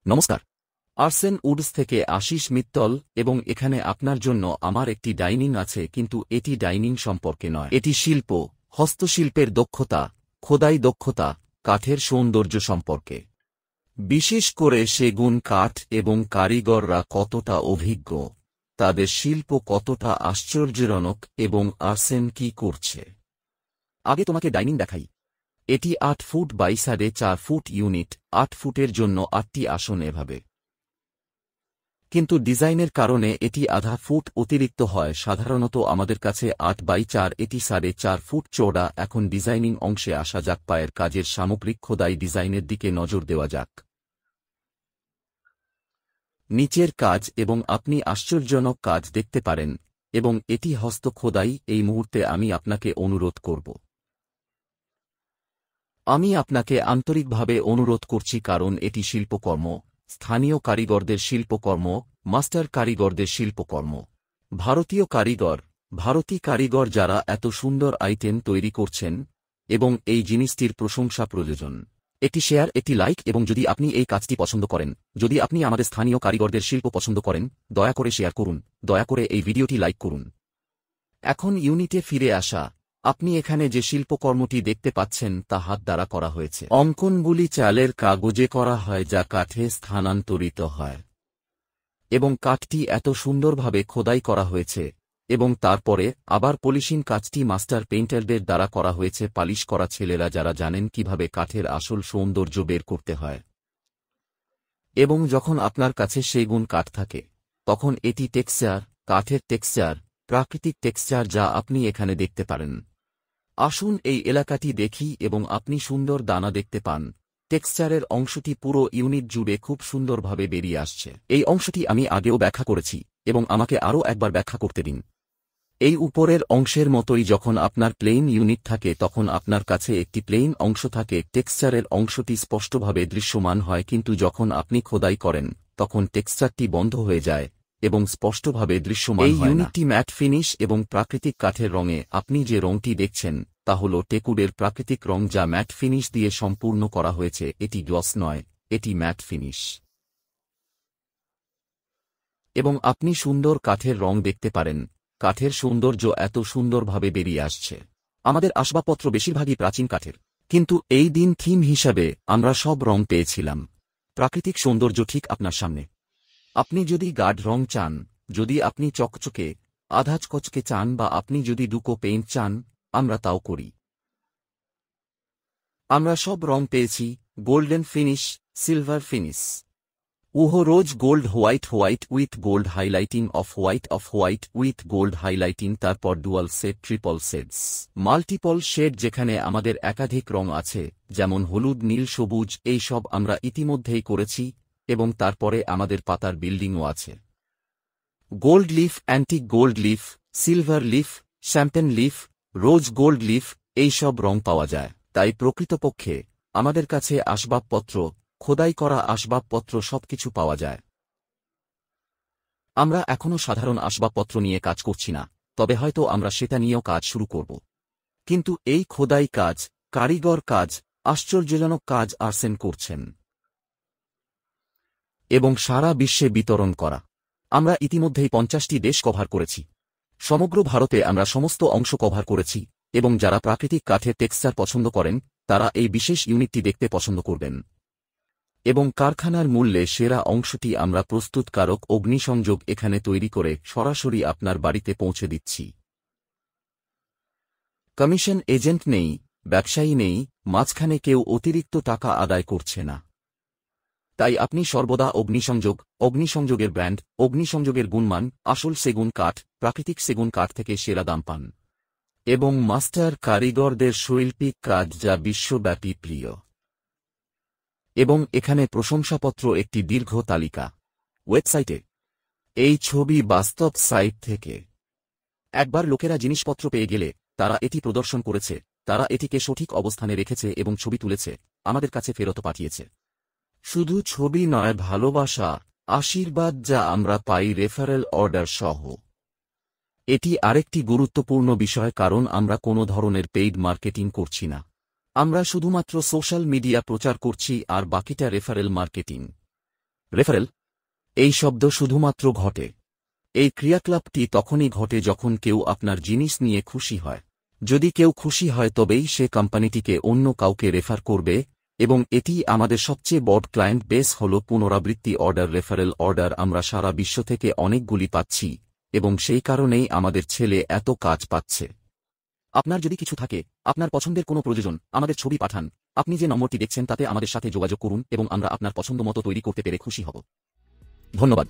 নমস্কার, আর্সেন উডস থেকে আশিস মিত্তল এবং এখানে আপনার জন্য আমার একটি ডাইনিং আছে, কিন্তু এটি ডাইনিং সম্পর্কে নয়। এটি শিল্প, হস্তশিল্পের দক্ষতা, খোদাই দক্ষতা, কাঠের সৌন্দর্য সম্পর্কে। বিশেষ করে সেগুন কাঠ এবং কারিগররা কতটা অভিজ্ঞ, তাদের শিল্প কতটা আশ্চর্যজনক এবং আর্সেন কি করছে। আগে তোমাকে ডাইনিং দেখাই। এটি ৮ ফুট বাই ৪.৫ ফুট ইউনিট, ৮ ফুটের জন্য ৮টি আসন এভাবে। কিন্তু ডিজাইনের কারণে এটি আধা ফুট অতিরিক্ত হয়। সাধারণত আমাদের কাছে ৮ বাই ৪, এটি ৪.৫ ফুট চওড়া। এখন ডিজাইনিং অংশে আসা যাক। পায়ের কাজের সামগ্রিক খোদাই ডিজাইনের দিকে নজর দেওয়া যাক। নিচের কাজ এবং আপনি আশ্চর্যজনক কাজ দেখতে পারেন, এবং এটি হস্ত খোদাই। এই মুহূর্তে আমি আপনাকে অনুরোধ করব। আমি আপনাকে আন্তরিকভাবে অনুরোধ করছি, কারণ এটি শিল্পকর্ম, স্থানীয় কারিগরদের শিল্পকর্ম, মাস্টার কারিগরদের শিল্পকর্ম। ভারতীয় কারিগর যারা এত সুন্দর আইটেম তৈরি করছেন, এবং এই জিনিসটির প্রশংসা প্রয়োজন। একটি শেয়ার, একটি লাইক, এবং যদি আপনি এই কাজটি পছন্দ করেন, যদি আপনি আমাদের স্থানীয় কারিগরদের শিল্প পছন্দ করেন, দয়া করে শেয়ার করুন, দয়া করে এই ভিডিওটি লাইক করুন। এখন ইউনিটে ফিরে আসা। আপনি এখানে যে শিল্পকর্মটি দেখতে পাচ্ছেন তা হাত দ্বারা করা হয়েছে। অঙ্কনগুলি চালের কাগজে করা হয়, যা কাঠে স্থানান্তরিত হয়, এবং কাঠটি এত সুন্দরভাবে খোদাই করা হয়েছে, এবং তারপরে আবার পলিশিং কাজটি মাস্টার পেইন্টারদের দ্বারা করা হয়েছে। পালিশ করা ছেলেরা যারা জানেন কিভাবে কাঠের আসল সৌন্দর্য বের করতে হয়। এবং যখন আপনার কাছে সেগুন কাঠ থাকে, তখন এটি টেক্সচার, কাঠের টেক্সচার, প্রাকৃতিক টেক্সচার যা আপনি এখানে দেখতে পারেন। আসুন এই এলাকাটি দেখি এবং আপনি সুন্দর দানা দেখতে পান। টেক্সচারের অংশটি পুরো ইউনিট জুড়ে খুব সুন্দরভাবে বেরিয়ে আসছে। এই অংশটি আমি আগেও ব্যাখ্যা করেছি, এবং আমাকে আরও একবার ব্যাখ্যা করতে দিন। এই উপরের অংশের মতোই যখন আপনার প্লেইন ইউনিট থাকে, তখন আপনার কাছে একটি প্লেইন অংশ থাকে। টেক্সচারের অংশটি স্পষ্টভাবে দৃশ্যমান হয়, কিন্তু যখন আপনি খোদাই করেন, তখন টেক্সচারটি বন্ধ হয়ে যায় এবং স্পষ্টভাবে দৃশ্যমান হয় না। এই ইউনিটটি ম্যাট ফিনিশ এবং প্রাকৃতিক কাঠের রঙে। আপনি যে রঙটি দেখছেন তা হল টেকুডের প্রাকৃতিক রং, যা ম্যাট ফিনিশ দিয়ে সম্পূর্ণ করা হয়েছে। এটি গ্লস নয়, এটি ম্যাট ফিনিশ। এবং আপনি সুন্দর কাঠের রং দেখতে পারেন। কাঠের সৌন্দর্য এত সুন্দরভাবে বেরিয়ে আসছে। আমাদের আসবাবপত্র বেশিরভাগই প্রাচীন কাঠের, কিন্তু এই দিন থিম হিসাবে আমরা সব রং পেয়েছিলাম। প্রাকৃতিক সৌন্দর্য ঠিক আপনার সামনে। আপনি যদি গাঢ় রং চান, যদি আপনি চকচকে, আধা চকচকে চান, বা আপনি যদি ডুকো পেইন্ট চান, আমরা তাও করি। আমরা সব রং পেয়েছি: golden finish, silver finish, rose gold, white with gold highlighting, off white with gold highlighting, তারপর dual shade, triple shades, multiple shade, যেখানে আমাদের একাধিক রং আছে, যেমন হলুদ, নীল, সবুজ। এই সব আমরা ইতিমধ্যেই করেছি, এবং তারপরে আমাদের পাতার বিল্ডিংও আছে। Gold leaf, antique gold leaf, silver leaf, champagne leaf, rose gold leaf, এই সব রং পাওয়া যায়। তাই প্রকৃতপক্ষে আমাদের কাছে আসবাবপত্র, খোদাই করা আসবাবপত্র সবকিছু পাওয়া যায়। আমরা এখনও সাধারণ আসবাবপত্র নিয়ে কাজ করছি না, তবে হয়তো আমরা সেটা নিয়েও কাজ শুরু করব। কিন্তু এই খোদাই কাজ, কারিগর কাজ, আশ্চর্যজনক কাজ আর্সেন করছেন, এবং সারা বিশ্বে বিতরণ করা। আমরা ইতিমধ্যেই 50টি দেশ কভার করেছি। সমগ্র ভারতে আমরা সমস্ত অংশ কভার করেছি, এবং যারা প্রাকৃতিক কাঠের টেক্সচার পছন্দ করেন, তারা এই বিশেষ ইউনিটটি দেখতে পছন্দ করবেন। এবং কারখানার মূল্যে সেরা অংশটি আমরা প্রস্তুতকারক অগ্নিসংযোগ এখানে তৈরি করে সরাসরি আপনার বাড়িতে পৌঁছে দিচ্ছি। কমিশন এজেন্ট নেই, ব্যবসায়ী নেই, মাঝখানে কেউ অতিরিক্ত টাকা আদায় করছে না। তাই আপনি সর্বদা অগ্নিসংযোগের ব্র্যান্ড, অগ্নিসংযোগের গুণমান, আসল সেগুন কাঠ, প্রাকৃতিক সেগুন কাঠ থেকে সেরা দাম পান, এবং মাস্টার কারিগরদের শৈল্পিক কাজ যা বিশ্বব্যাপী প্রিয়। এবং এখানে প্রশংসাপত্র একটি দীর্ঘ তালিকা। ওয়েবসাইটে এই ছবি বাস্তব সাইট থেকে। একবার লোকেরা জিনিসপত্র পেয়ে গেলে তারা এটি প্রদর্শন করেছে, তারা এটিকে সঠিক অবস্থানে রেখেছে এবং ছবি তুলেছে, আমাদের কাছে ফেরত পাঠিয়েছে। শুধু ছবি নয়, ভালোবাসা, আশীর্বাদ যা আমরা পাই রেফারেল অর্ডার সহ। এটি আরেকটি গুরুত্বপূর্ণ বিষয়, কারণ আমরা কোনো ধরনের পেইড মার্কেটিং করছি না। আমরা শুধুমাত্র সোশ্যাল মিডিয়া প্রচার করছি, আর বাকিটা রেফারেল মার্কেটিং। রেফারেল এই শব্দ শুধুমাত্র ঘটে। এই ক্রিয়াকলাপটি তখনই ঘটে যখন কেউ আপনার জিনিস নিয়ে খুশি হয়। যদি কেউ খুশি হয় তবেই সে কোম্পানিটিকে অন্য কাউকে রেফার করবে, এবং এটি আমাদের সবচেয়ে বড় ক্লায়েন্ট বেস হল পুনরাবৃত্তি অর্ডার। রেফারেল অর্ডার আমরা সারা বিশ্ব থেকে অনেকগুলি পাচ্ছি, এবং সেই কারণেই আমাদের ছেলে এত কাজ পাচ্ছে। আপনার যদি কিছু থাকে, আপনার পছন্দের কোনো প্রয়োজন, আমাদের ছবি পাঠান। আপনি যে নম্বরটি দেখছেন তাতে আমাদের সাথে যোগাযোগ করুন এবং আমরা আপনার পছন্দ মতো তৈরি করতে পেরে খুশি হব। ধন্যবাদ।